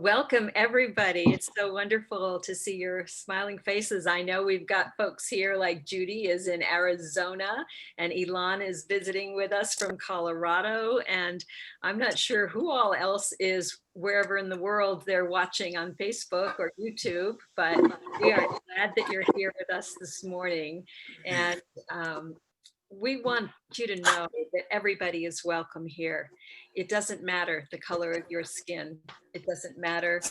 Welcome, everybody. It's so wonderful to see your smiling faces. I know we've got folks here like Judy is in Arizona and Elon is visiting with us from Colorado. And I'm not sure who all else is wherever in the world they're watching on Facebook or YouTube, but we are glad that you're here with us this morning. And we want you to know that everybody is welcome here. It doesn't matter the color of your skin. It doesn't matter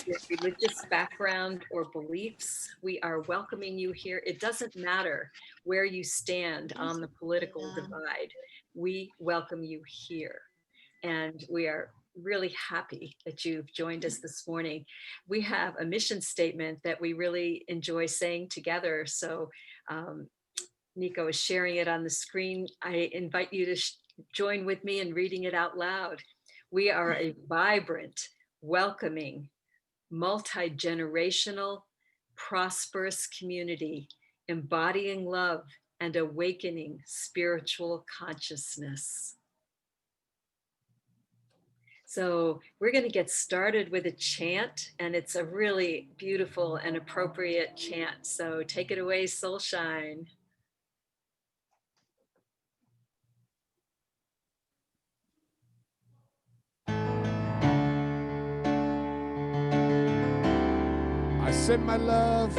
your religious background or beliefs. We are welcoming you here. It doesn't matter where you stand on the political divide. We welcome you here. And we are really happy that you've joined us this morning. We have a mission statement that we really enjoy saying together. So Nico is sharing it on the screen. I invite you to join with me in reading it out loud. We are a vibrant, welcoming, multi-generational, prosperous community, embodying love and awakening spiritual consciousness. So we're going to get started with a chant, and it's a really beautiful and appropriate chant. So take it away, Soulshine. I send my love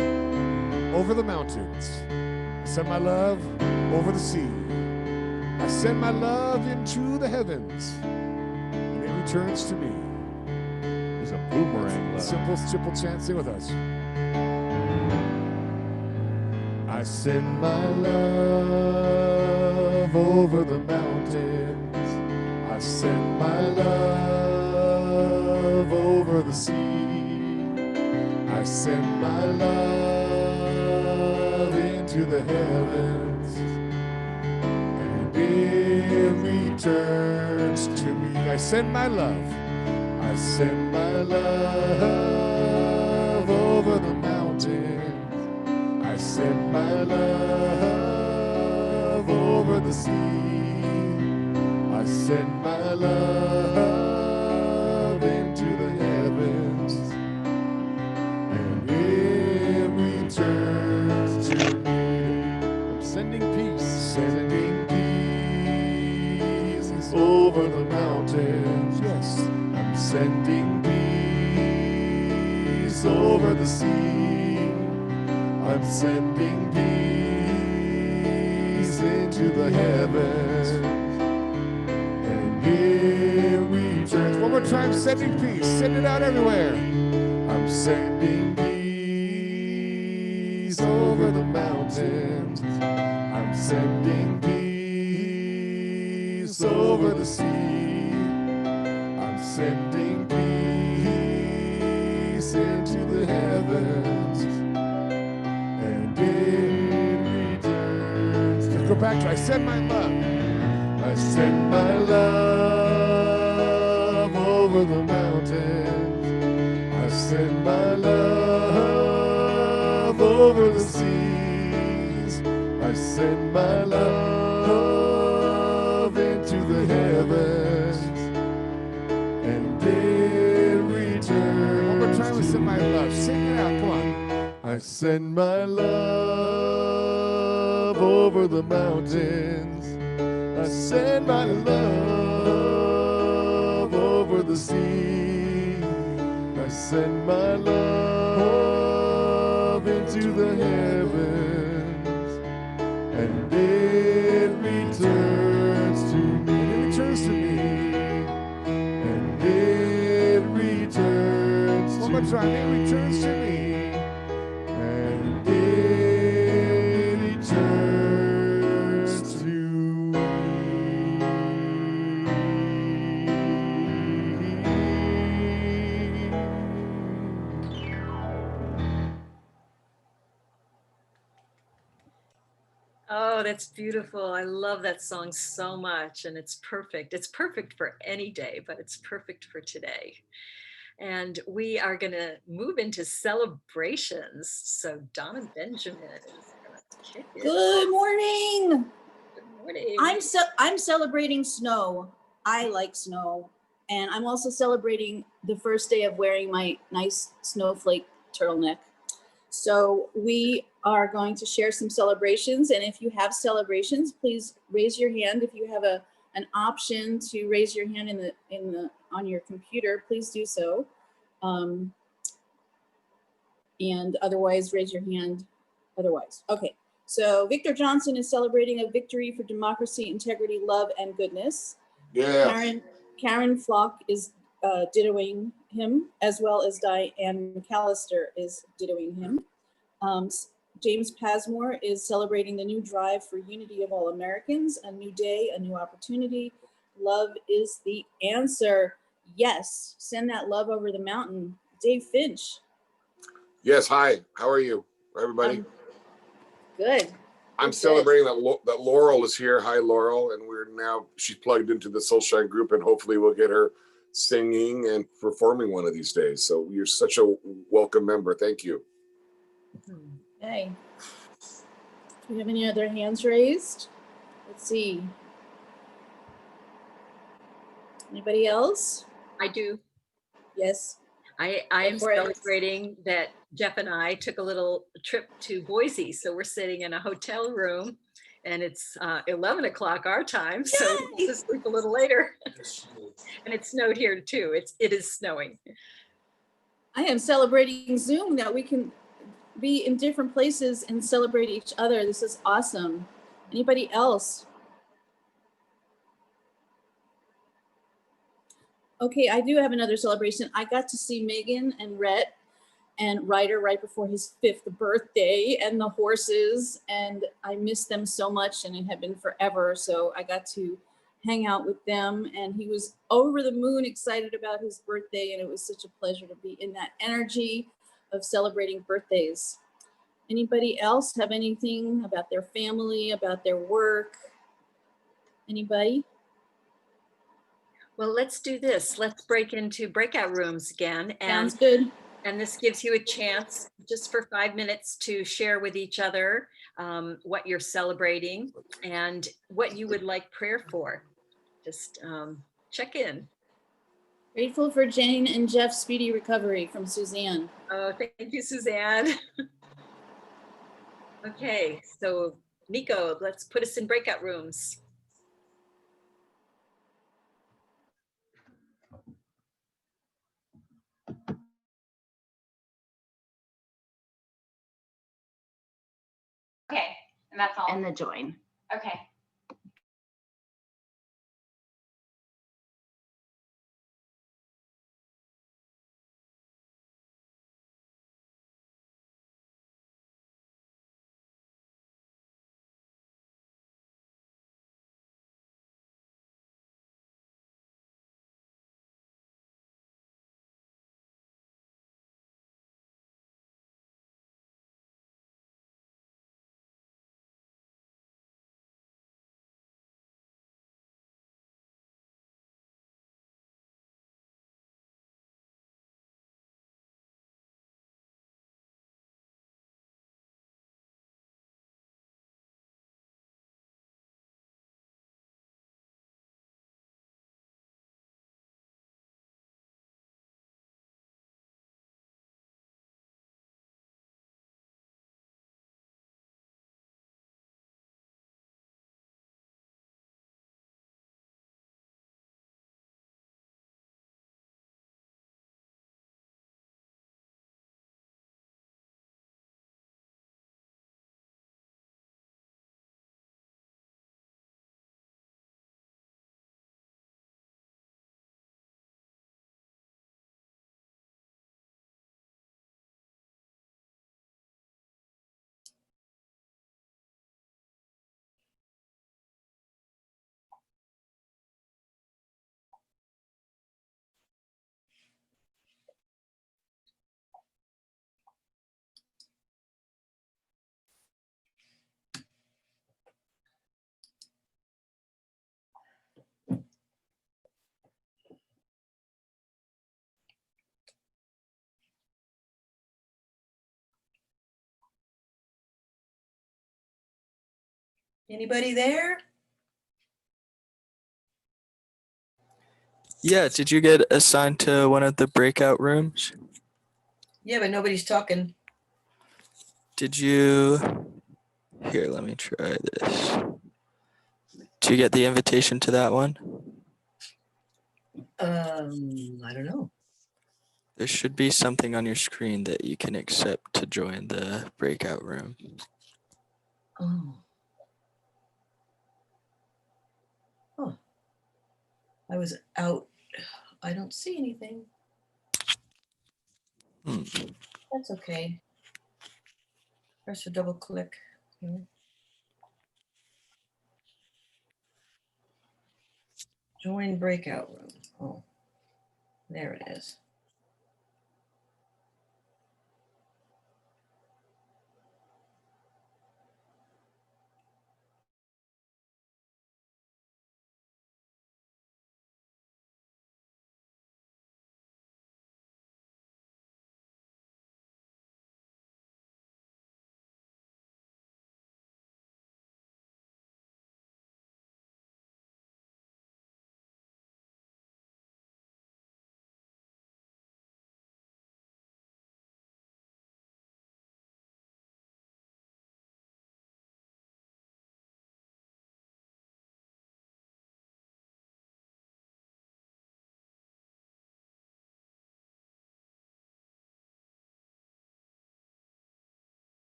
over the mountains. I send my love over the sea. I send my love into the heavens, and it returns to me. It's a boomerang love. Simple chant, sing with us. I send my love over the mountains. I send my love over the sea. I send my love into the heavens, and it returns to me. I send my love. I send my love over the mountains. I send my love over the sea. I send my love into the heavens, and it returns to me. I'm sending peace. Sending peace over the mountains. Yes. I'm sending peace over the sea. I'm sending peace into the heavens, and it returns. One more time, sending peace. Send it out everywhere. I'm sending peace over the mountains. I'm sending peace over the sea. I'm sending peace into the heavens, and it returns. Let's go back to I send my love. I send my love over the mountains. I send my love over the seas. I send my love into the heavens, and it returns. One more time, I send my love. Sing it out, come on. I send my love over the mountains. I send my love over the sea. I send my love into the heavens, and it returns to me. It returns to me. And it returns One more to time, me. it returns to me. And it returns to me. Oh, that's beautiful. I love that song so much, and it's perfect. It's perfect for any day, but it's perfect for today. And we are going to move into celebrations. So Donna Benjamin is going to kick it. Good morning. Good morning. I'm celebrating snow. I like snow, And I'm also celebrating the first day of wearing my nice snowflake turtleneck. So we are going to share some celebrations. And if you have celebrations, please raise your hand. If you have an option to raise your hand on your computer, please do so. And otherwise, raise your hand otherwise. Okay, so Victor Johnson is celebrating a victory for democracy, integrity, love, and goodness. Yeah. Karen Flock is dittoing him, as well as Diane McAllister is dittoing him. James Pasmore is celebrating the new drive for unity of all Americans, a new day, a new opportunity. Love is the answer. Yes, send that love over the mountain. Dave Finch. Yes. Hi. How are you, everybody? Good. I'm celebrating that Laurel is here. Hi, Laurel. And she's plugged into the Soulshine group, and hopefully we'll get her singing and performing one of these days. So you're such a welcome member. Thank you. Okay. Do we have any other hands raised? Let's see. Anybody else? I do. Yes. I am celebrating that Jeff and I took a little trip to Boise. So we're sitting in a hotel room and it's 11 o'clock our time. So we'll just sleep a little later. And it snowed here too. It is snowing. I am celebrating Zoom, that we can be in different places and celebrate each other. This is awesome. Anybody else? Okay, I do have another celebration. I got to see Megan and Rhett and Ryder right before his 5th birthday, and the horses, and I missed them so much, and it had been forever. So I got to hang out with them, and he was over the moon excited about his birthday, and it was such a pleasure to be in that energy of celebrating birthdays. Anybody else have anything about their family, about their work? Anybody? Well, let's do this. Let's break into breakout rooms again. Sounds good. And this gives you a chance just for 5 minutes to share with each other what you're celebrating and what you would like prayer for. Just check in. Grateful for Jane and Jeff's speedy recovery, from Suzanne. Oh, thank you, Suzanne. Okay, so Nico, let's put us in breakout rooms. Okay, and that's all. And the join. Okay. Anybody there? Yeah, did you get assigned to one of the breakout rooms? Yeah, but nobody's talking. Did you... Here, let me try this. Did you get the invitation to that one? I don't know. There should be something on your screen that you can accept to join the breakout room. Oh. Oh. I was out. I don't see anything. Hmm. That's okay. Press or double click. Here. Join breakout room. Oh, there it is.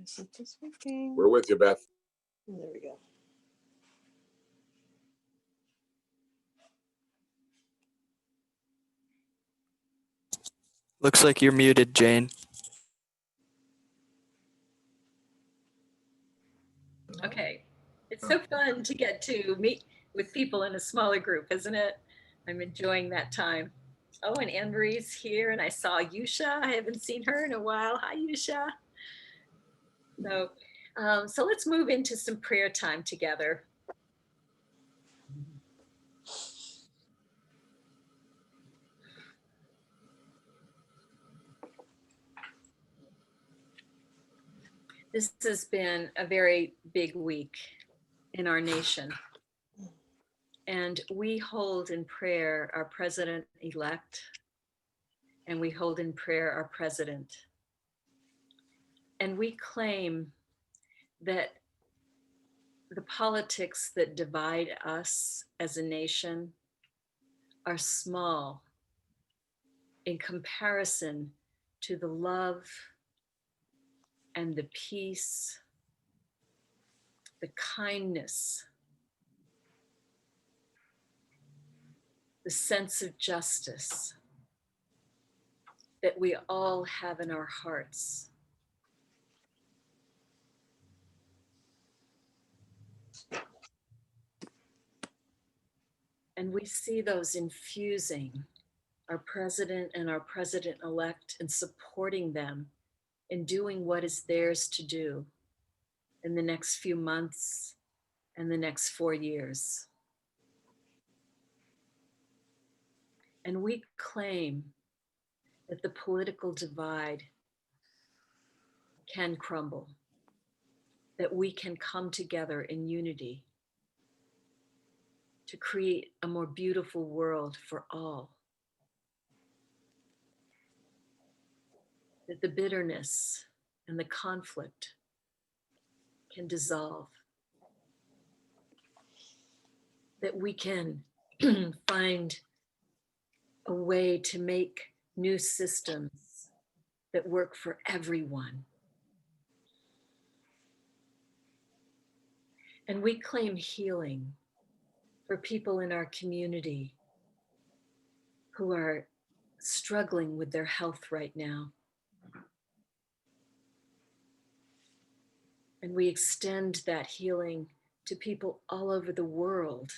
Isn't this working? We're with you, Beth. There we go. Looks like you're muted, Jane. Okay. It's so fun to get to meet with people in a smaller group, isn't it? I'm enjoying that time. Oh, and Anne Marie's here, and I saw Yusha. I haven't seen her in a while. Hi, Yusha. So let's move into some prayer time together. This has been a very big week in our nation. And we hold in prayer our president-elect, and we hold in prayer our president. And we claim that the politics that divide us as a nation are small in comparison to the love and the peace, the kindness, the sense of justice that we all have in our hearts. And we see those infusing our president and our president-elect and supporting them in doing what is theirs to do in the next few months and the next 4 years. And we claim that the political divide can crumble, that we can come together in unity to create a more beautiful world for all. That the bitterness and the conflict can dissolve, that we can find a way to make new systems that work for everyone. And we claim healing for people in our community who are struggling with their health right now. And we extend that healing to people all over the world.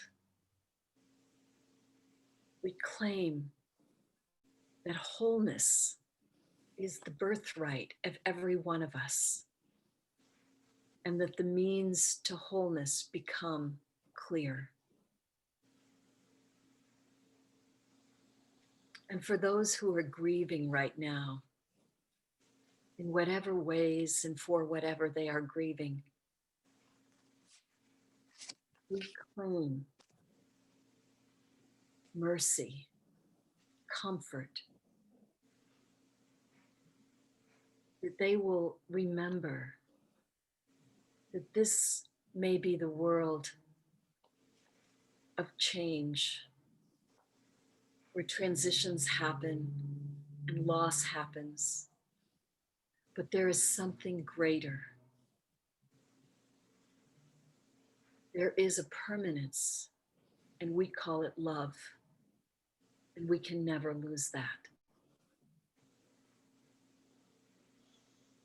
We claim that wholeness is the birthright of every one of us, and that the means to wholeness become clear. And for those who are grieving right now, in whatever ways and for whatever they are grieving, we claim mercy, comfort, that they will remember that this may be the world of change, where transitions happen and loss happens, but there is something greater. There is a permanence, and we call it love, and we can never lose that.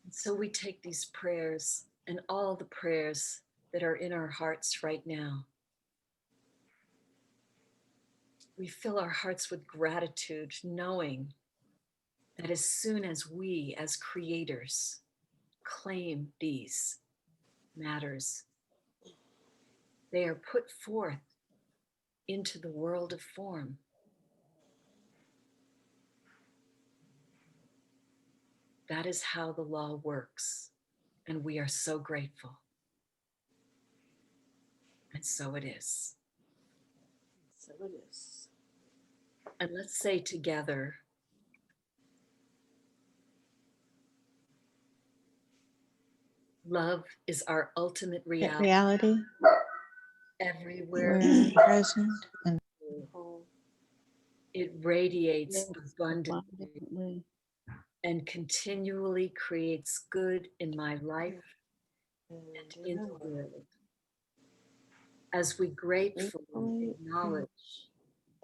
And so we take these prayers and all the prayers that are in our hearts right now. We fill our hearts with gratitude, knowing that as soon as we, as creators, claim these matters, they are put forth into the world of form. That is how the law works, and we are so grateful. And so it is. So it is. And let's say together, love is our ultimate reality, reality everywhere. where present and It radiates Yes, abundantly abundantly and continually creates good in my life and in the world. As we gratefully Gratefully acknowledge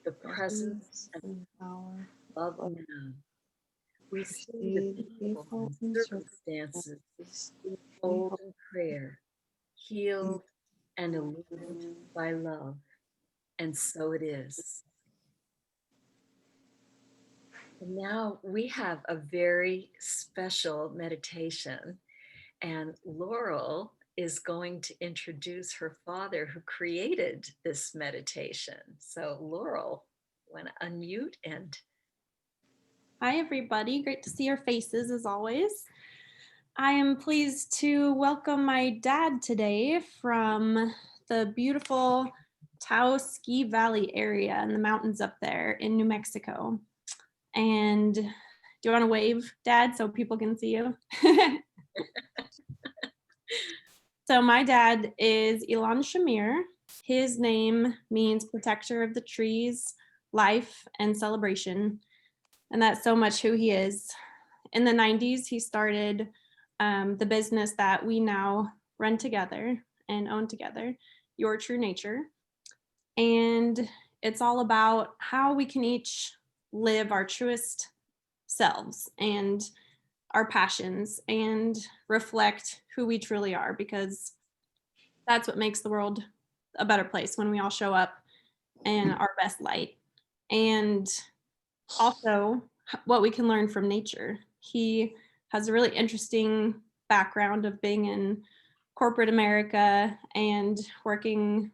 the presence and power love of now, we see see the the people people and and circumstances circumstances we hold in prayer, healed and illumined by love. And so it is. And now we have a very special meditation, and Laurel is going to introduce her father who created this meditation. So Laurel, want to unmute and Hi, everybody. Great to see your faces as always. I am pleased to welcome my dad today from the beautiful Taos Ski Valley area in the mountains up there in New Mexico. And do you want to wave, Dad, so people can see you? So my dad is Elon Shamir. His name means protector of the trees, life, and celebration. And that's so much who he is. In the 90s, he started the business that we now run together and own together, Your True Nature. And it's all about how we can each live our truest selves and our passions and reflect who we truly are, because that's what makes the world a better place, when we all show up in our best light. And also what we can learn from nature. He has a really interesting background of being in corporate America and working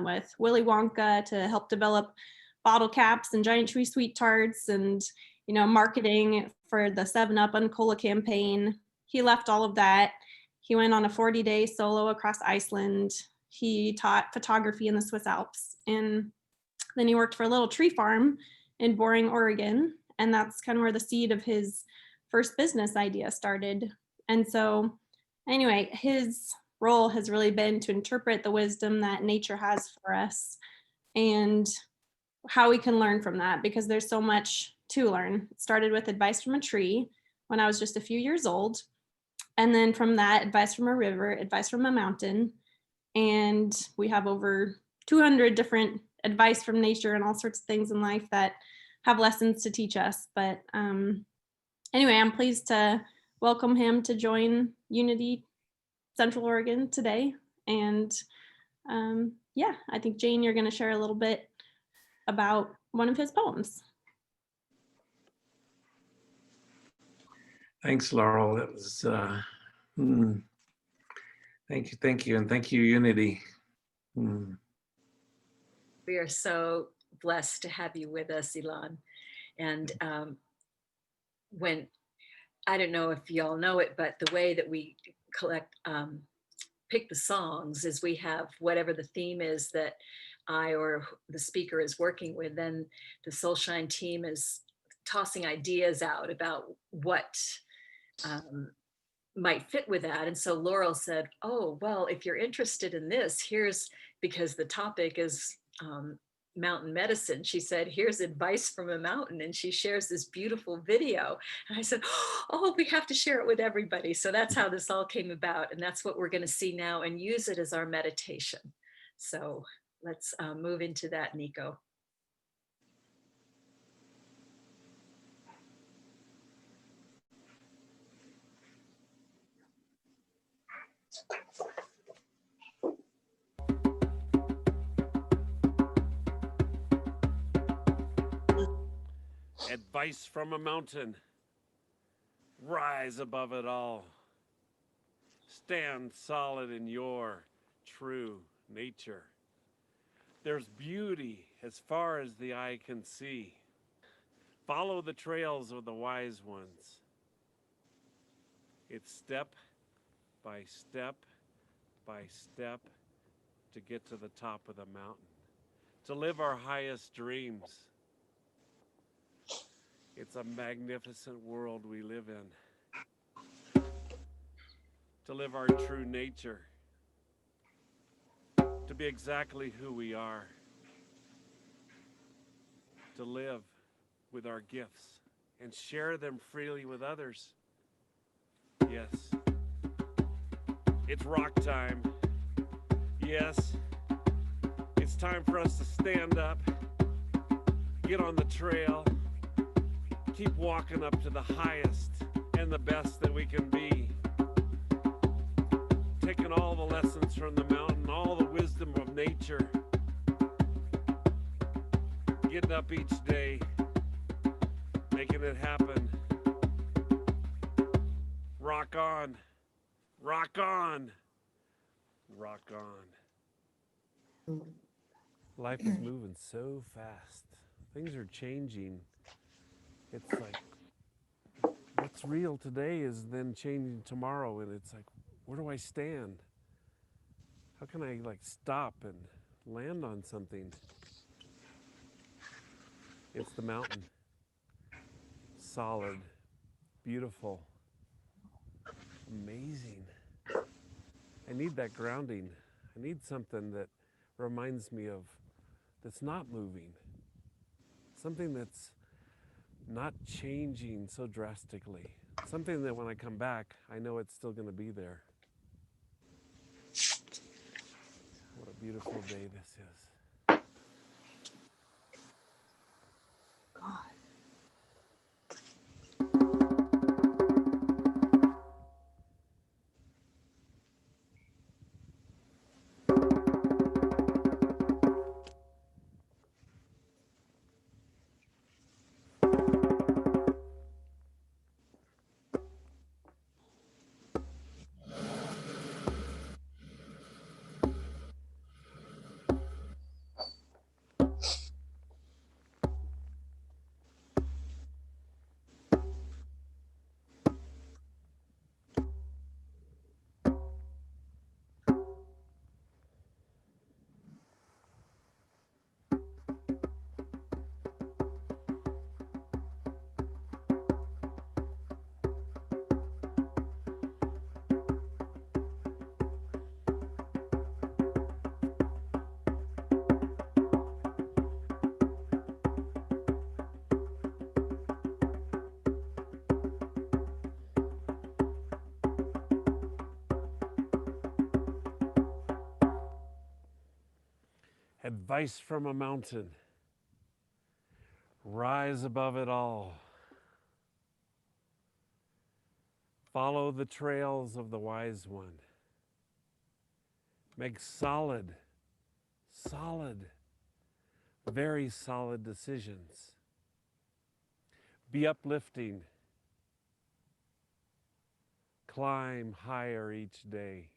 with Willy Wonka to help develop bottle caps and giant tree sweet tarts and, you know, marketing for the 7-Up and Cola campaign. He left all of that. He went on a 40-day solo across Iceland. He taught photography in the Swiss Alps. And then he worked for a little tree farm in Boring, Oregon. And that's kind of where the seed of his first business idea started. And so anyway, his role has really been to interpret the wisdom that nature has for us and how we can learn from that, because there's so much to learn. It started with advice from a tree when I was just a few years old. And then from that, advice from a river, advice from a mountain. And we have over 200 different advice from nature and all sorts of things in life that have lessons to teach us. But anyway, I'm pleased to welcome him to join Unity Central Oregon today. And yeah, I think Jane, you're going to share a little bit about one of his poems. Thanks, Laurel. That was, thank you, and thank you, Unity. We are so blessed to have you with us, Ilan. And when, I don't know if y'all know it, but the way that we pick the songs is we have whatever the theme is that I or the speaker is working with, then the Soulshine team is tossing ideas out about what might fit with that. And so Laurel said, oh, well, if you're interested in this, here's, because the topic is mountain medicine, she said, here's advice from a mountain. And she shares this beautiful video. And I said, oh, we have to share it with everybody. So that's how this all came about. And that's what we're going to see now and use it as our meditation. So let's move into that, Nico. Advice from a mountain. Rise above it all. Stand solid in your true nature. There's beauty as far as the eye can see. Follow the trails of the wise ones. It's step by step by step to get to the top of the mountain, to live our highest dreams. It's a magnificent world we live in. To live our true nature. To be exactly who we are. To live with our gifts and share them freely with others. Yes. It's rock time. Yes. It's time for us to stand up, get on the trail, keep walking up to the highest and the best that we can be. Taking all the lessons from the mountain, all the wisdom of nature. Getting up each day, making it happen. Rock on, rock on, rock on. Life is moving so fast. Things are changing. It's like, what's real today is then changing tomorrow, and it's like, where do I stand? How can I like stop and land on something? It's the mountain. Solid, beautiful, amazing. I need that grounding. I need something that reminds me of, that's not moving. Something that's not changing so drastically. Something that when I come back, I know it's still going to be there. What a beautiful day this is. God. Advice from a mountain. Rise above it all. Follow the trails of the wise one. Make solid, very solid decisions. Be uplifting. Climb higher each day.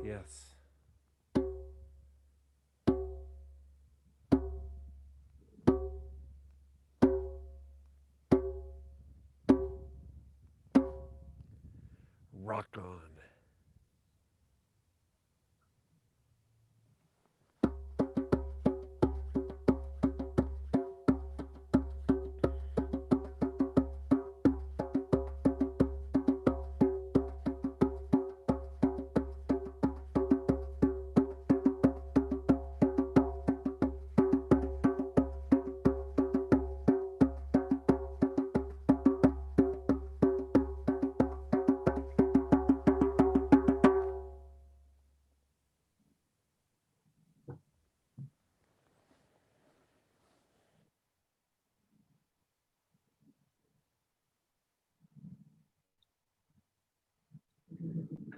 Yes. Rock on.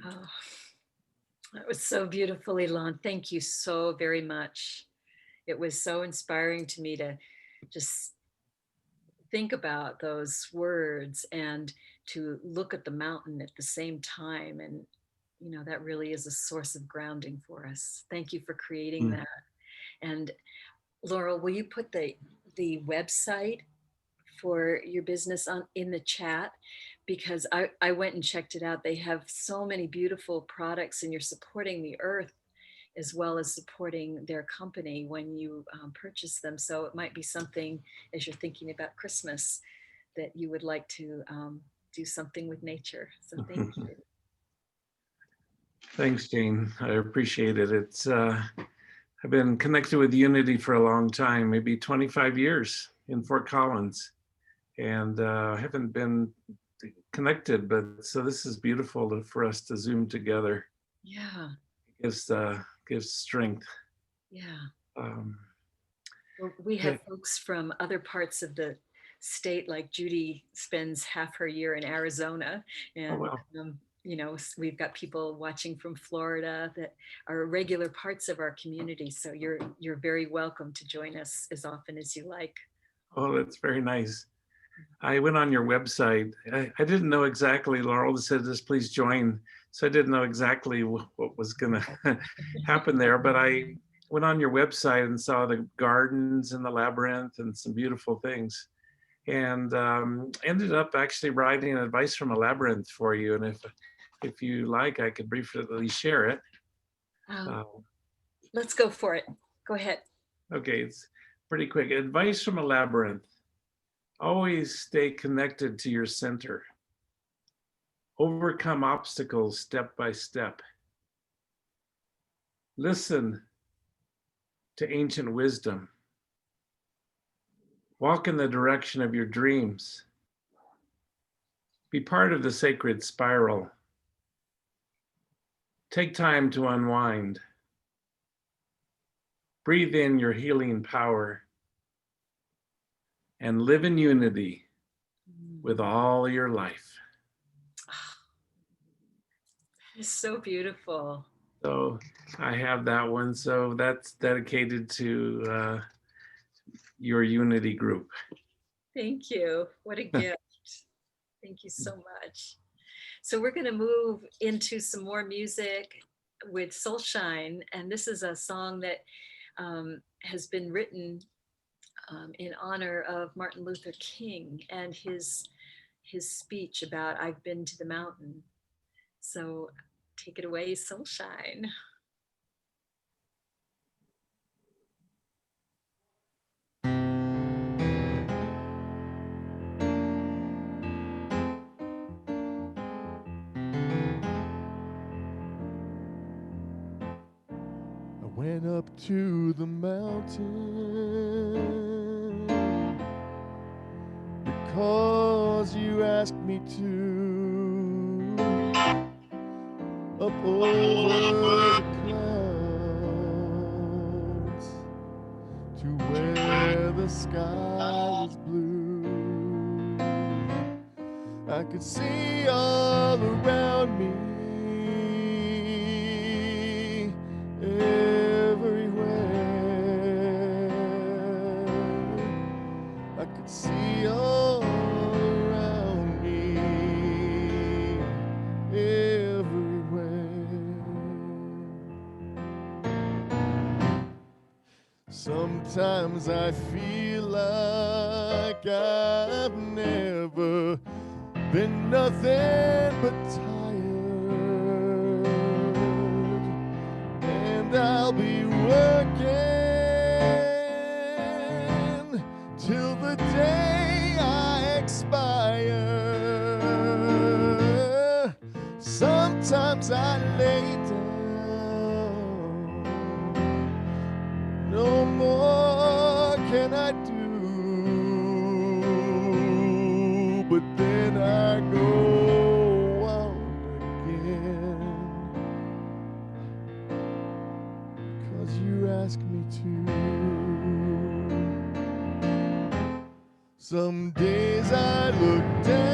Oh, that was so beautiful, Elon. Thank you so very much. It was so inspiring to me to just think about those words and to look at the mountain at the same time. And, you know, that really is a source of grounding for us. Thank you for creating that. And Laurel, will you put the website for your business on in the chat? Because I went and checked it out. They have so many beautiful products, and you're supporting the earth as well as supporting their company when you purchase them. So it might be something, as you're thinking about Christmas, that you would like to do something with nature. So thank you. Thanks, Jane. I appreciate it. It's I've been connected with Unity for a long time, maybe 25 years in Fort Collins, and I haven't been connected, but so this is beautiful for us to Zoom together. Yeah. Gives strength. Yeah. Well, we have folks from other parts of the state, like Judy spends half her year in Arizona, and you know, we've got people watching from Florida that are regular parts of our community. So you're very welcome to join us as often as you like. Oh, that's very nice. I went on your website. I didn't know exactly, Laurel said this, please join. So I didn't know exactly what was gonna happen there, but I went on your website and saw the gardens and the labyrinth and some beautiful things. And ended up actually writing advice from a labyrinth for you. And if you like, I could briefly share it. Let's go for it. Go ahead. Okay, it's pretty quick. Advice from a labyrinth. Always stay connected to your center. Overcome obstacles step by step. Listen to ancient wisdom. Walk in the direction of your dreams. Be part of the sacred spiral. Take time to unwind. Breathe in your healing power and live in unity with all your life. It's so beautiful. So I have that one. So that's dedicated to your Unity group. Thank you. What a gift. Thank you so much. So we're going to move into some more music with Soulshine. And this is a song that has been written in honor of Martin Luther King and his speech about I've been to the mountain. So take it away, Soulshine. I went up to the mountain because you asked me to. Up over the clouds to where the sky was blue. I could see all around me, everywhere. I could see all around me, everywhere. Sometimes I feel like I've never been nothing but tired, and I'll be working till the day I expire. Sometimes I lay down, no more can I do, but then I go on again, 'cause you ask me to. Some days I look down,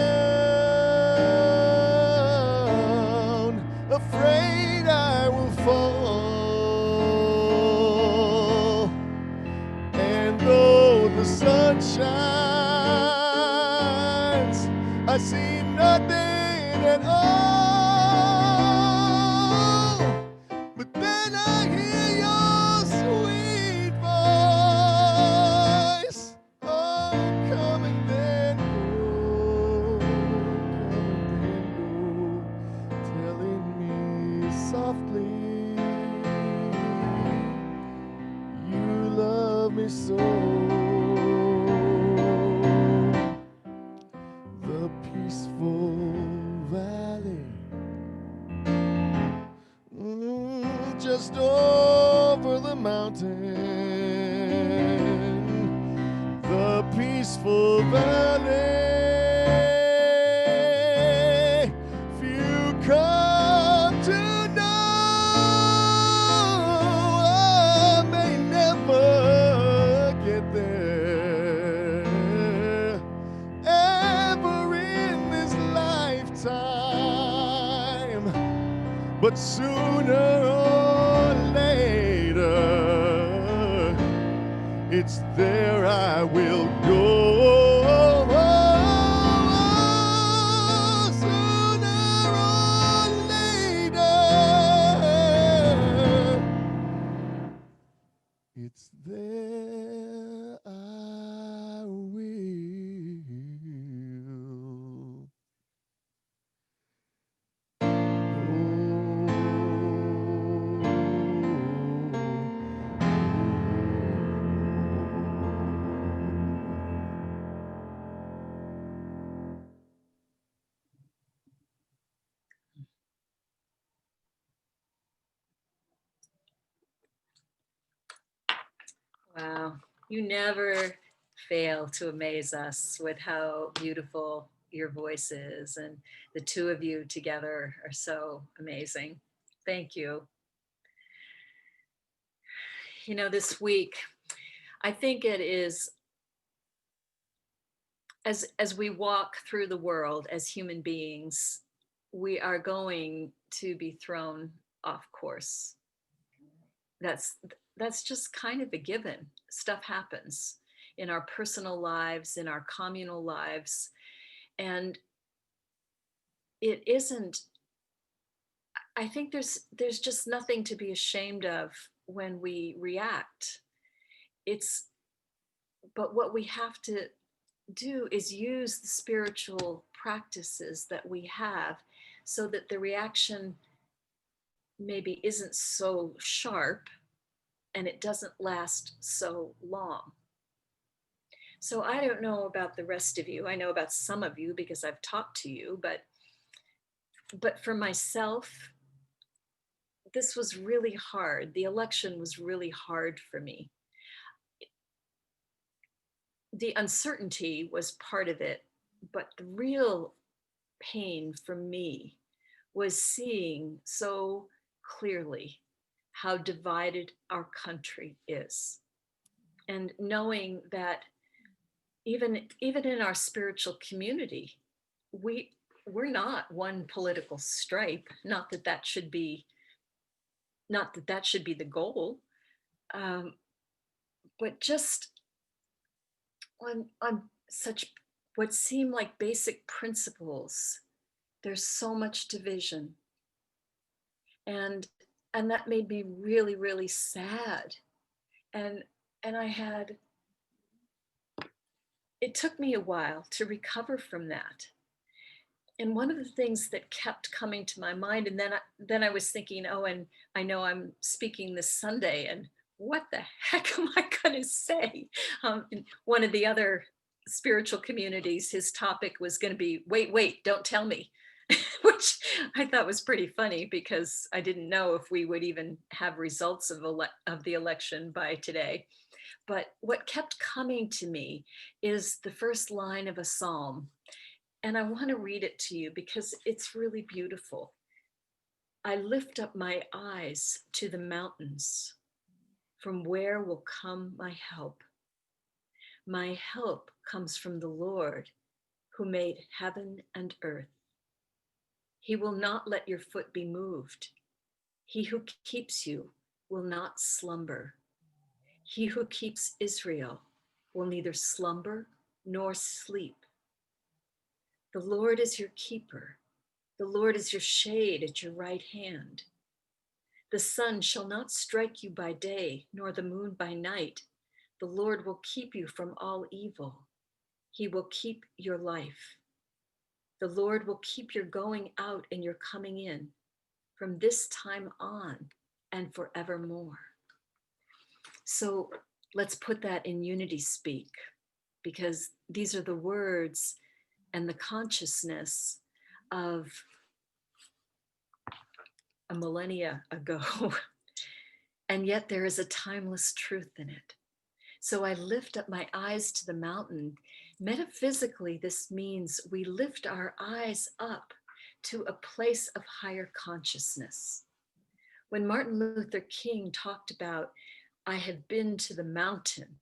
afraid I will fall, and though the sun shines, I see nothing at all. But then I hear your sweet voice, oh, come and then go, come and then go, telling me softly, you love me so. The peaceful valley, just over the mountain, the peaceful valley, few come to know, I may never get there ever in this lifetime, but sooner or later, it's there I will go. Sooner or later, it's there I will. Wow, you never fail to amaze us with how beautiful your voice is, and the two of you together are so amazing. Thank you. You know, this week, I think it is, as we walk through the world as human beings, we are going to be thrown off course. That's just kind of a given. Stuff happens in our personal lives, in our communal lives, and it isn't, I think there's just nothing to be ashamed of when we react. But what we have to do is use the spiritual practices that we have so that the reaction maybe isn't so sharp and it doesn't last so long. So I don't know about the rest of you. I know about some of you because I've talked to you, but for myself, this was really hard. The election was really hard for me. The uncertainty was part of it, but the real pain for me was seeing so clearly how divided our country is. and knowing that even in our spiritual community, we're not one political stripe. Not that that should be the goal, um, but just on such what seem like basic principles, there's so much division, and that made me really, really sad. And I had, it took me a while to recover from that. And one of the things that kept coming to my mind, and then I was thinking, oh, and I know I'm speaking this Sunday, and what the heck am I going to say? In one of the other spiritual communities, his topic was going to be, wait, don't tell me, which I thought was pretty funny because I didn't know if we would even have results of the election by today. But what kept coming to me is the first line of a psalm. And I want to read it to you because it's really beautiful. I lift up my eyes to the mountains. From where will come my help? My help comes from the Lord who made heaven and earth. He will not let your foot be moved. He who keeps you will not slumber. He who keeps Israel will neither slumber nor sleep. The Lord is your keeper. The Lord is your shade at your right hand. The sun shall not strike you by day, nor the moon by night. The Lord will keep you from all evil. He will keep your life. The Lord will keep your going out and your coming in from this time on and forevermore. So let's put that in unity speak, because these are the words and the consciousness of a millennia ago. And yet there is a timeless truth in it. So I lift up my eyes to the mountain. Metaphysically, this means we lift our eyes up to a place of higher consciousness. When Martin Luther King talked about, I have been to the mountain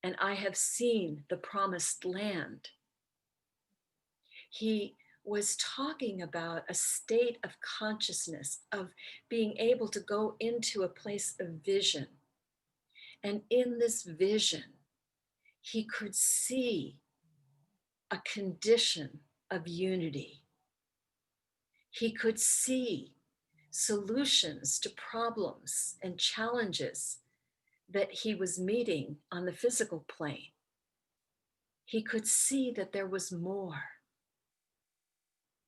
and I have seen the promised land, he was talking about a state of consciousness, of being able to go into a place of vision. And in this vision, he could see a condition of unity. He could see solutions to problems and challenges that he was meeting on the physical plane. He could see that there was more,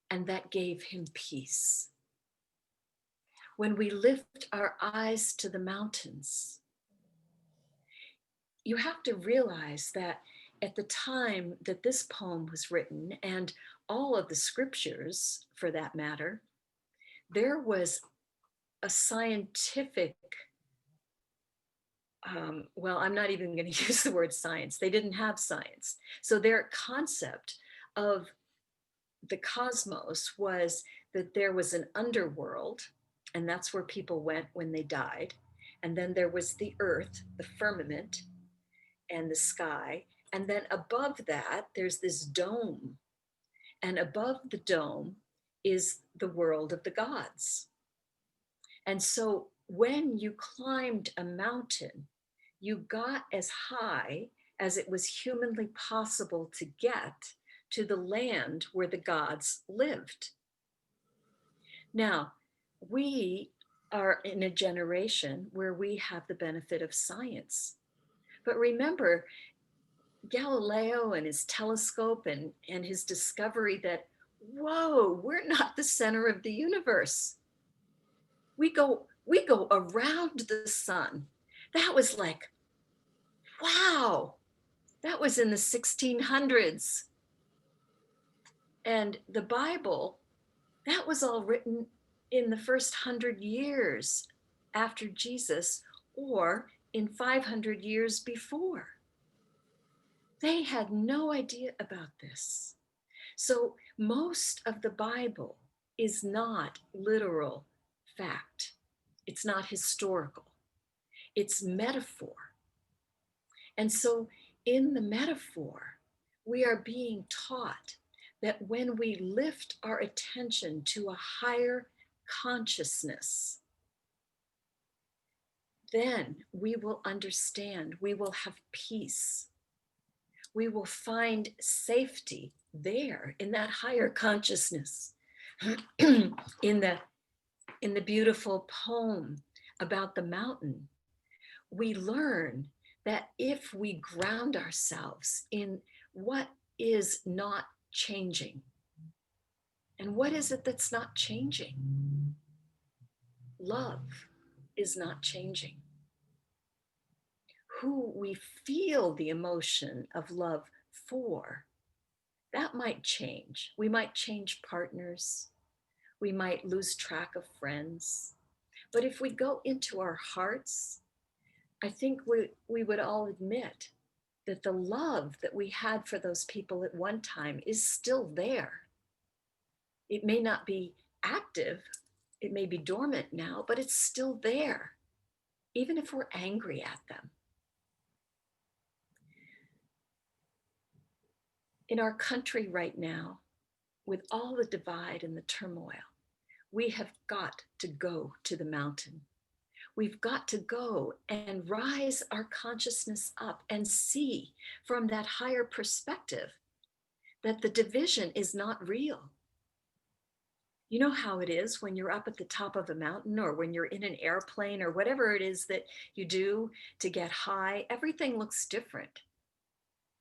and that gave him peace. When we lift our eyes to the mountains, you have to realize that at the time that this poem was written, and all of the scriptures for that matter, there was a scientific, well, I'm not even going to use the word science. They didn't have science. So their concept of the cosmos was that there was an underworld, and that's where people went when they died. And then there was the earth, the firmament, and the sky. And then above that, there's this dome. And above the dome is the world of the gods. And so when you climbed a mountain, you got as high as it was humanly possible to get to the land where the gods lived. Now, we are in a generation where we have the benefit of science. But remember, Galileo and his telescope and his discovery that, whoa, we're not the center of the universe. We go around the sun. That was like, wow, that was in the 1600s. And the Bible, that was all written in the first 100 years after Jesus, or in 500 years before. They had no idea about this. So most of the Bible is not literal fact. It's not historical. It's metaphor. And so in the metaphor, we are being taught that when we lift our attention to a higher consciousness, then we will understand, we will have peace. We will find safety there in that higher consciousness. in the beautiful poem about the mountain, we learn that if we ground ourselves in what is not changing, and what is it that's not changing? Love is not changing. Who we feel the emotion of love for, that might change. We might change partners. We might lose track of friends. But if we go into our hearts, I think we would all admit that the love that we had for those people at one time is still there. It may not be active, it may be dormant now, but it's still there, even if we're angry at them. In our country right now, with all the divide and the turmoil, we have got to go to the mountain. We've got to go and rise our consciousness up and see from that higher perspective that the division is not real. You know how it is when you're up at the top of a mountain, or when you're in an airplane, or whatever it is that you do to get high, everything looks different.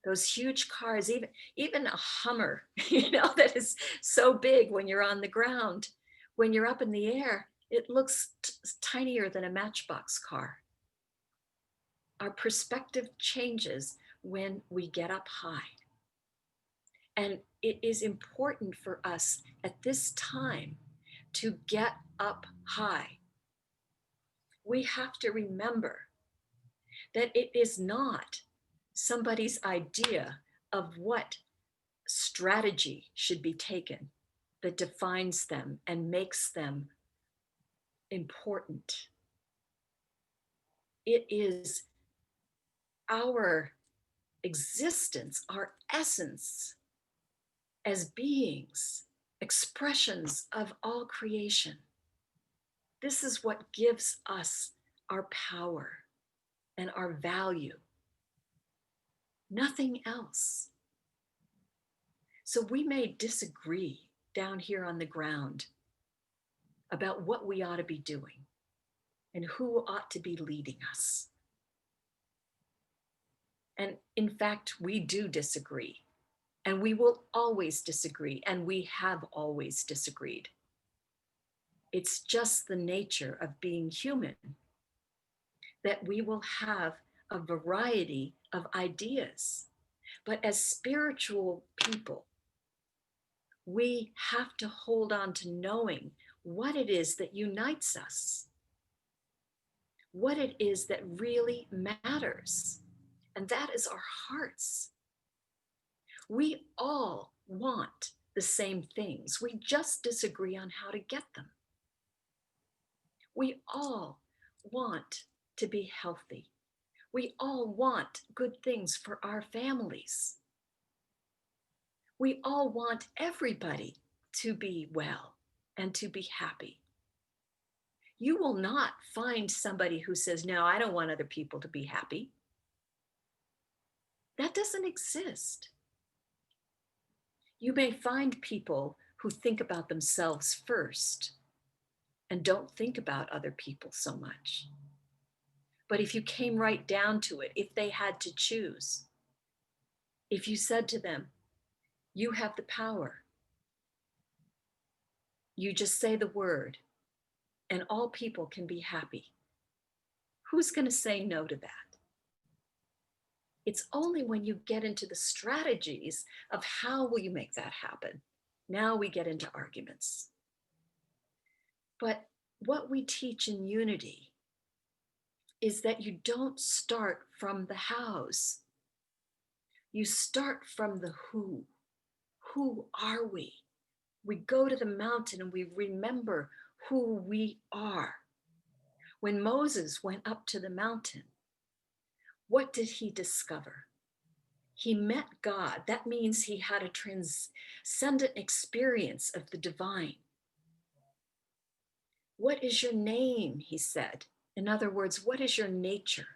Those huge cars, even a Hummer, that is so big when you're on the ground. When you're up in the air, it looks tinier than a Matchbox car. Our perspective changes when we get up high. And it is important for us at this time to get up high. We have to remember that it is not somebody's idea of what strategy should be taken that defines them and makes them important. It is our existence, our essence as beings, expressions of all creation. This is what gives us our power and our value. Nothing else. So we may disagree down here on the ground about what we ought to be doing and who ought to be leading us. And in fact, we do disagree, and we will always disagree, and we have always disagreed. It's just the nature of being human that we will have a variety of ideas. But as spiritual people, we have to hold on to knowing what it is that unites us, what it is that really matters, and that is our hearts. We all want the same things. We just disagree on how to get them. We all want to be healthy. We all want good things for our families. We all want everybody to be well and to be happy. You will not find somebody who says, no, I don't want other people to be happy. That doesn't exist. You may find people who think about themselves first and don't think about other people so much. But if you came right down to it, if they had to choose, if you said to them, you have the power, you just say the word, and all people can be happy, who's going to say no to that? It's only when you get into the strategies of how will you make that happen. Now we get into arguments. But what we teach in unity is that you don't start from the hows. You start from the who. Who are we? We go to the mountain and we remember who we are. When Moses went up to the mountain, What did he discover? He met God. That means he had a transcendent experience of the divine. What is your name? He said. In other words, what is your nature?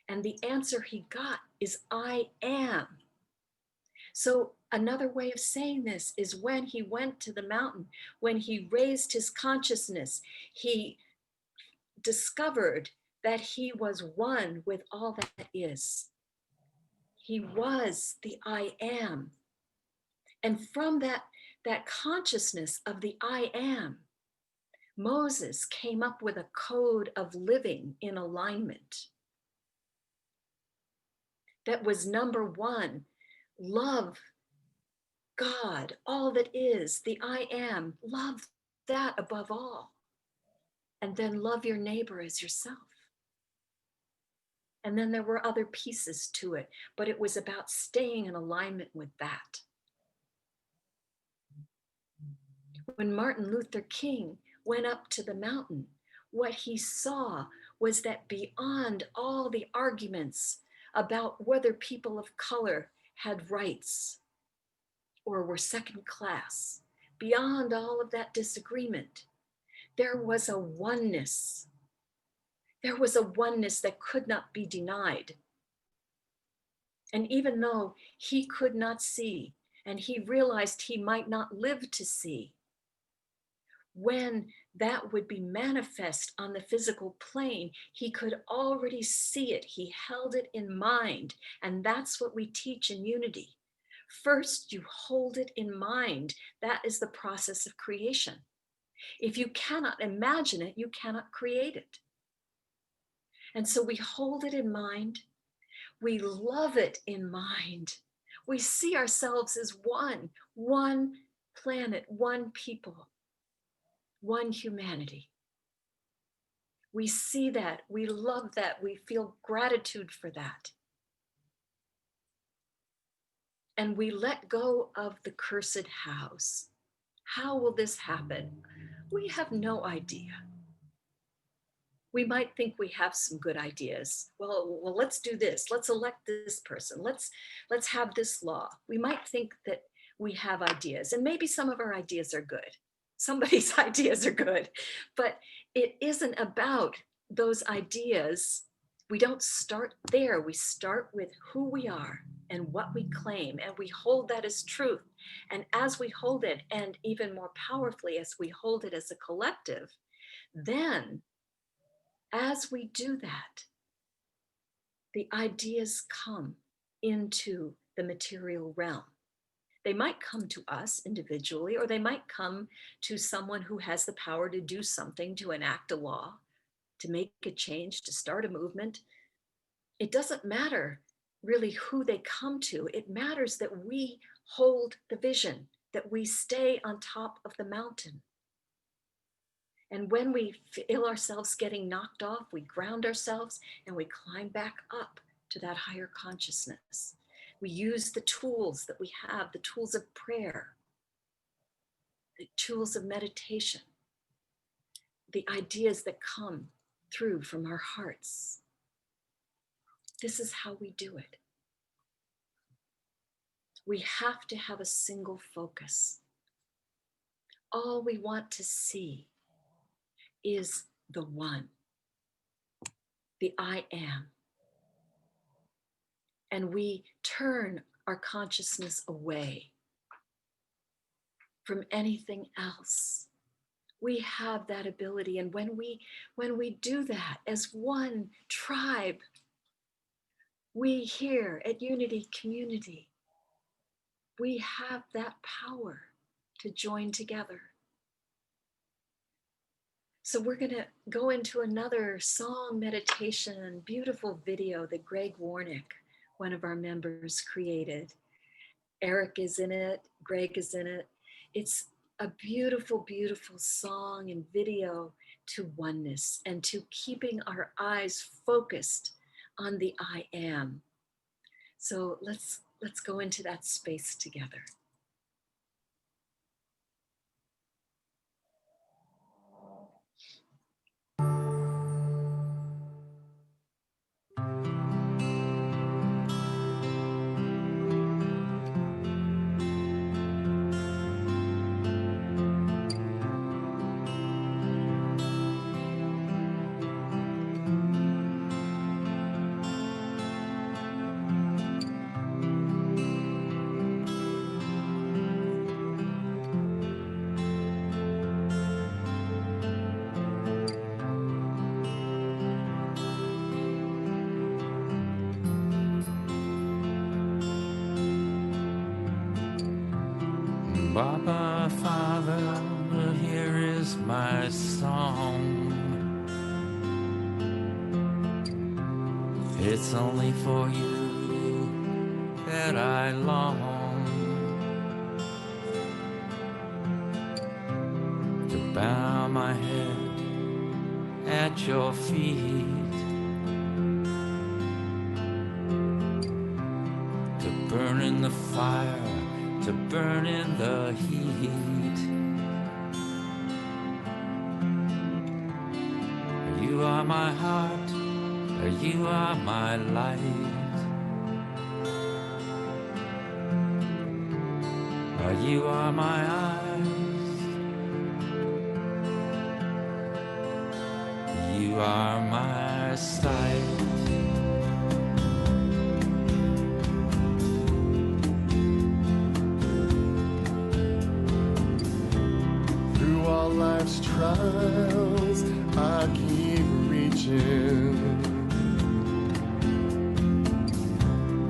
And the answer he got is, I am. So another way of saying this is when he went to the mountain, when he raised his consciousness, he discovered that he was one with all that is. He was the I am. And from that consciousness of the I am, Moses came up with a code of living in alignment. That was number one, love God, all that is, the I am, love that above all. And then love your neighbor as yourself. And then there were other pieces to it, but it was about staying in alignment with that. When Martin Luther King went up to the mountain, what he saw was that beyond all the arguments about whether people of color had rights or were second class, beyond all of that disagreement, there was a oneness. There was a oneness that could not be denied. And even though he could not see, and he realized he might not live to see, when that would be manifest on the physical plane, he could already see it. He held it in mind. And that's what we teach in unity. First, you hold it in mind. That is the process of creation. If you cannot imagine it, you cannot create it. And so we hold it in mind. We love it in mind. We see ourselves as one planet, one people, one humanity. We see that, we love that, we feel gratitude for that. And we let go of the cursed hows. How will this happen? We have no idea. We might think we have some good ideas. Well, let's do this. Let's elect this person. Let's have this law. We might think that we have ideas, and maybe some of our ideas are good. Somebody's ideas are good, but it isn't about those ideas. We don't start there. We start with who we are and what we claim, and we hold that as truth. And as we hold it, and even more powerfully, as we hold it as a collective, then as we do that, the ideas come into the material realm. They might come to us individually, or they might come to someone who has the power to do something, to enact a law, to make a change, to start a movement. It doesn't matter really who they come to. It matters that we hold the vision, that we stay on top of the mountain. And when we feel ourselves getting knocked off, we ground ourselves and we climb back up to that higher consciousness. We use the tools that we have, the tools of prayer, the tools of meditation, the ideas that come through from our hearts. This is how we do it. We have to have a single focus. All we want to see is the one, the I am. And we turn our consciousness away from anything else. We have that ability. And when we do that as one tribe, we here at Unity Community, we have that power to join together. So we're going to go into another song meditation, beautiful video that Greg Warnick, one of our members, created. Eric is in it, Greg is in it. It's a beautiful, beautiful song and video to oneness and to keeping our eyes focused on the I am. So let's go into that space together. Baba, Father, here is my song. It's only for you that I long to bow my head at your feet, to burn in the fire, to burn in the heat. You are my heart, you are my light. You are my eyes, you are my sight. Through all life's trials, I keep reaching,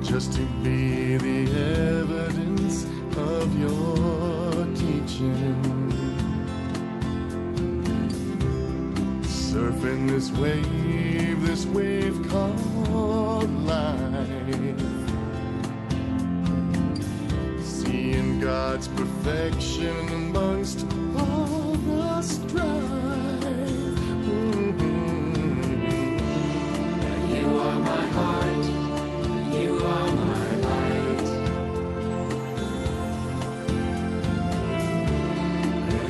just to be the evidence of your teaching. Surfing this wave called life, seeing God's perfection amongst all the strife. You are my heart, you are my light.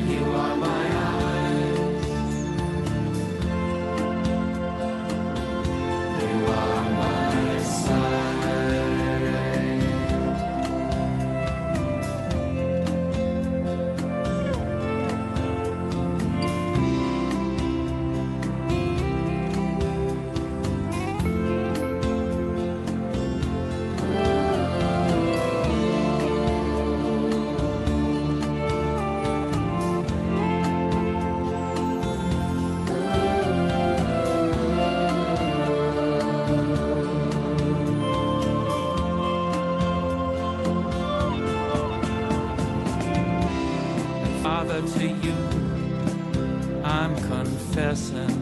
You are my eyes, you are my sight. Father, to you I'm confessing.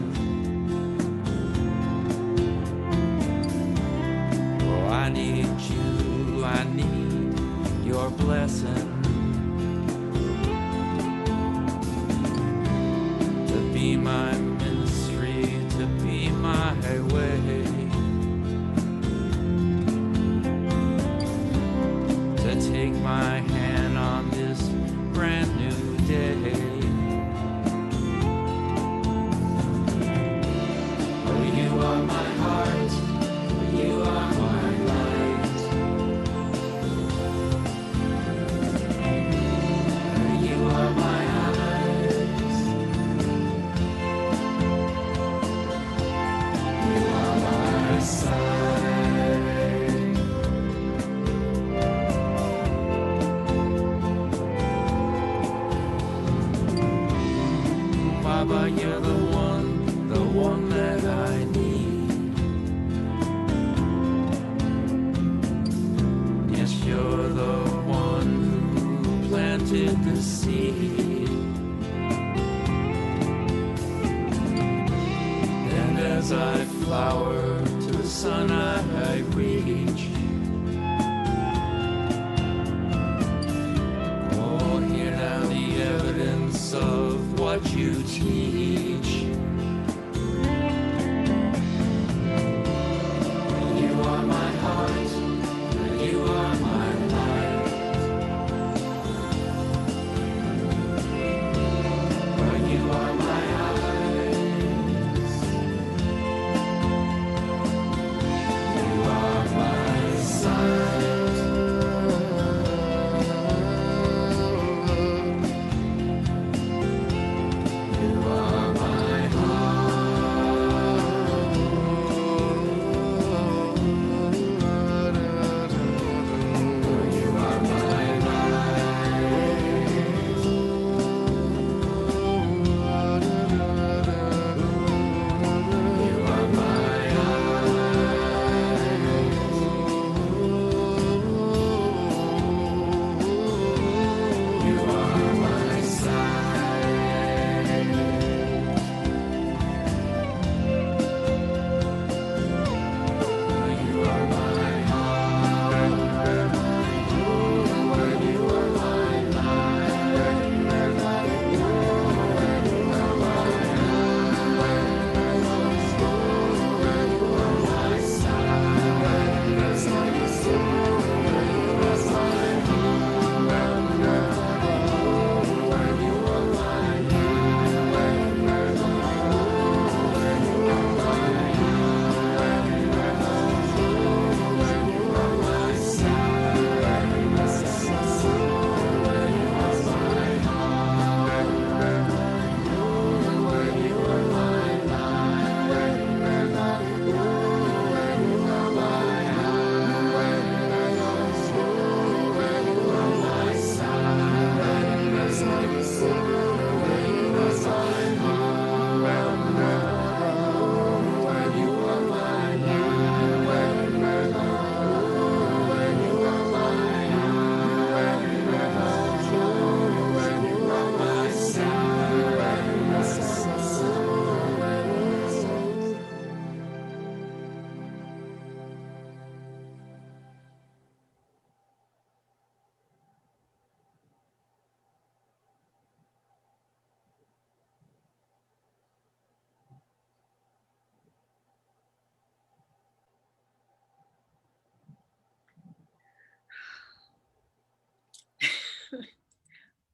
Oh, I need you, I need your blessing to be my ministry, to be my way, to take my hand on this brand new day. Oh, you are my heart, you are my light. You are my eyes, you are my sight. Baba, you're the one that I need. Yes, you're the one who planted the seed. And as I flower to the sun I reach, oh, hear now the evidence of what you teach. You are my heart, you are my light. You are my eyes,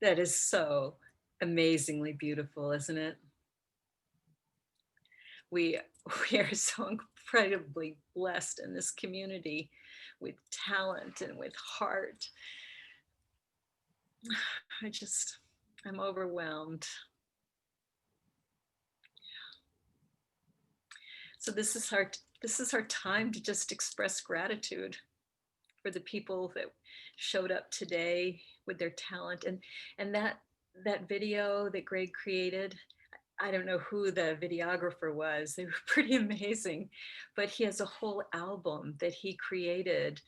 That is so amazingly beautiful, isn't it? We, we are so incredibly blessed in this community with talent and with heart. I'm overwhelmed. So this is our time to just express gratitude for the people that showed up today with their talent, and that video that Greg created. I don't know who the videographer was. They were pretty amazing, but he has a whole album that he created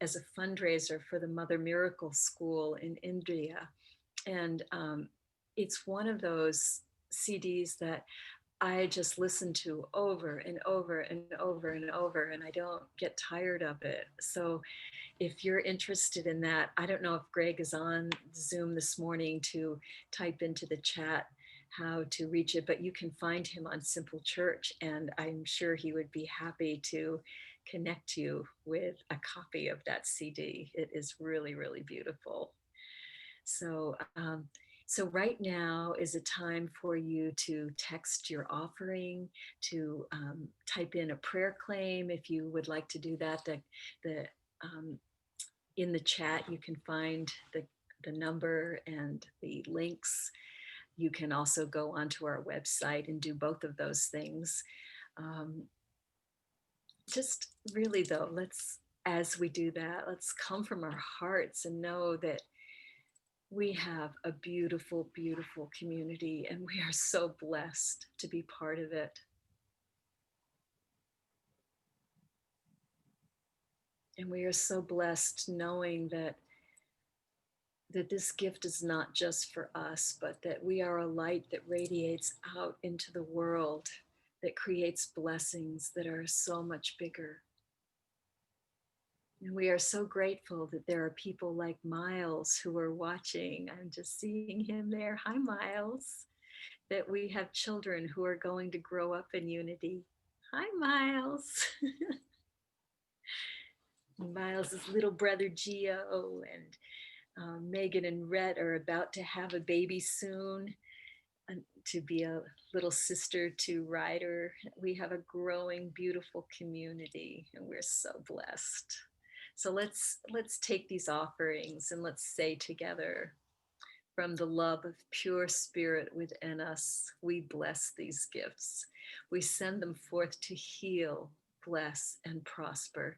as a fundraiser for the Mother Miracle School in India, and it's one of those CDs that I just listen to over and over and over and over, and I don't get tired of it. So if you're interested in that, I don't know if Greg is on Zoom this morning to type into the chat how to reach it, but you can find him on Simple Church, and I'm sure he would be happy to connect you with a copy of that CD. It is really, really beautiful. So, so right now is a time for you to text your offering, to type in a prayer claim if you would like to do that. Um, in the chat, you can find the number and the links. You can also go onto our website and do both of those things. Just really though, as we do that, let's come from our hearts and know that we have a beautiful, beautiful community, and we are so blessed to be part of it. And we are so blessed knowing that this gift is not just for us, but that we are a light that radiates out into the world, that creates blessings that are so much bigger. And we are so grateful that there are people like Miles who are watching. I'm just seeing him there. Hi, Miles. That we have children who are going to grow up in unity. Hi, Miles. Miles' little brother Gio, and Megan and Rhett are about to have a baby soon, to be a little sister to Ryder. We have a growing, beautiful community, and we're so blessed. So let's take these offerings and let's say together, from the love of pure spirit within us, we bless these gifts. We send them forth to heal, bless, and prosper.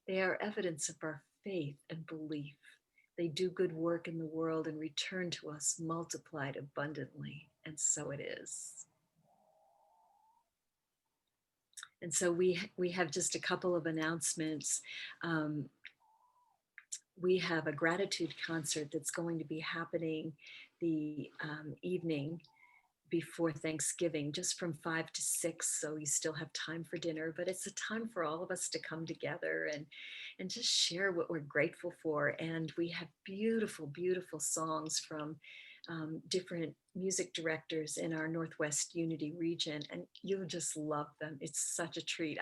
They are evidence of our faith and belief. They do good work in the world and return to us multiplied abundantly. And so it is. And so we have just a couple of announcements. We have a gratitude concert that's going to be happening the evening before Thanksgiving, just from 5 to 6. So you still have time for dinner, but it's a time for all of us to come together and just share what we're grateful for. And we have beautiful, beautiful songs from different music directors in our Northwest Unity region, and you'll just love them. It's such a treat.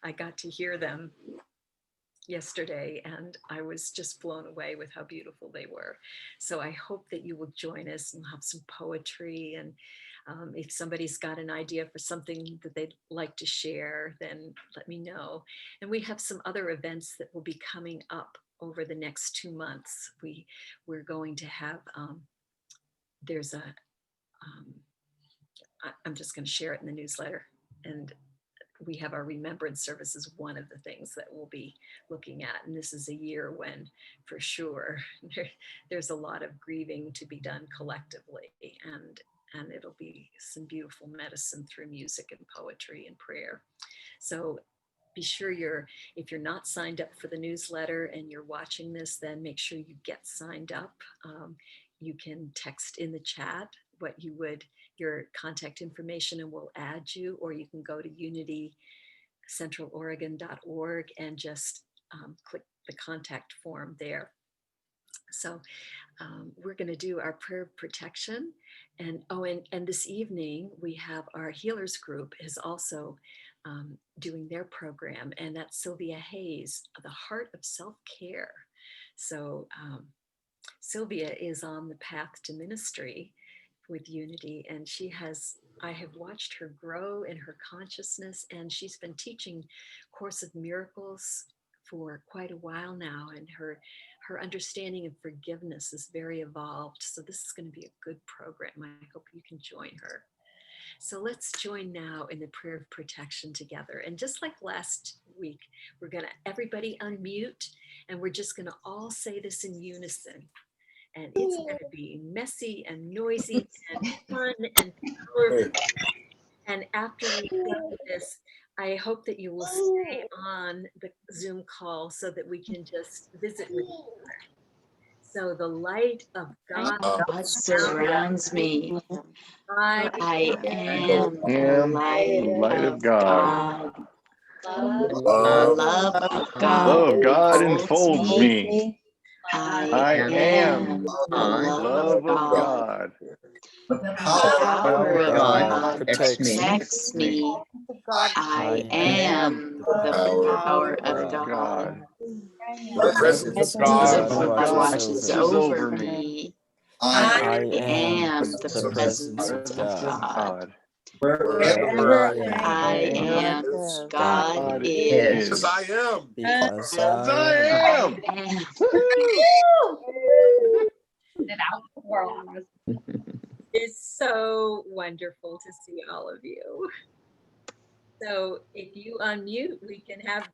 I got to hear them yesterday, and I was just blown away with how beautiful they were. So I hope that you will join us and have some poetry. And if somebody's got an idea for something that they'd like to share, then let me know. And we have some other events that will be coming up over the next 2 months. We're going to have, there's a, I'm just going to share it in the newsletter. And we have our remembrance service is one of the things that we'll be looking at. And this is a year when, for sure, there's a lot of grieving to be done collectively. And it'll be some beautiful medicine through music and poetry and prayer. So be sure if you're not signed up for the newsletter and you're watching this, then make sure you get signed up. You can text in the chat your contact information, and we'll add you, or you can go to unitycentraloregon.org and just click the contact form there. So we're going to do our prayer of protection. And this evening we have our healers group is also doing their program, and that's Sylvia Hayes, The Heart of Self-Care. So Sylvia is on the path to ministry with Unity, and I have watched her grow in her consciousness, and she's been teaching Course of Miracles for quite a while now, and her understanding of forgiveness is very evolved. So this is going to be a good program. I hope you can join her. So let's join now in the prayer of protection together. And just like last week, we're going to everybody unmute, and we're just going to all say this in unison. And it's going to be messy and noisy and fun and powerful. And after we do this, I hope that you will stay on the Zoom call so that we can just visit with each other. So the light of God surrounds me. I am the light of God. The love of God enfolds me. I am the love of God. The power of God protects me. I am the power of God. The presence of God watches over me. I am the presence of God. Wherever I am, God is. Because I am. Because I am. Get out the world. It's so wonderful to see all of you. So if you unmute, we can have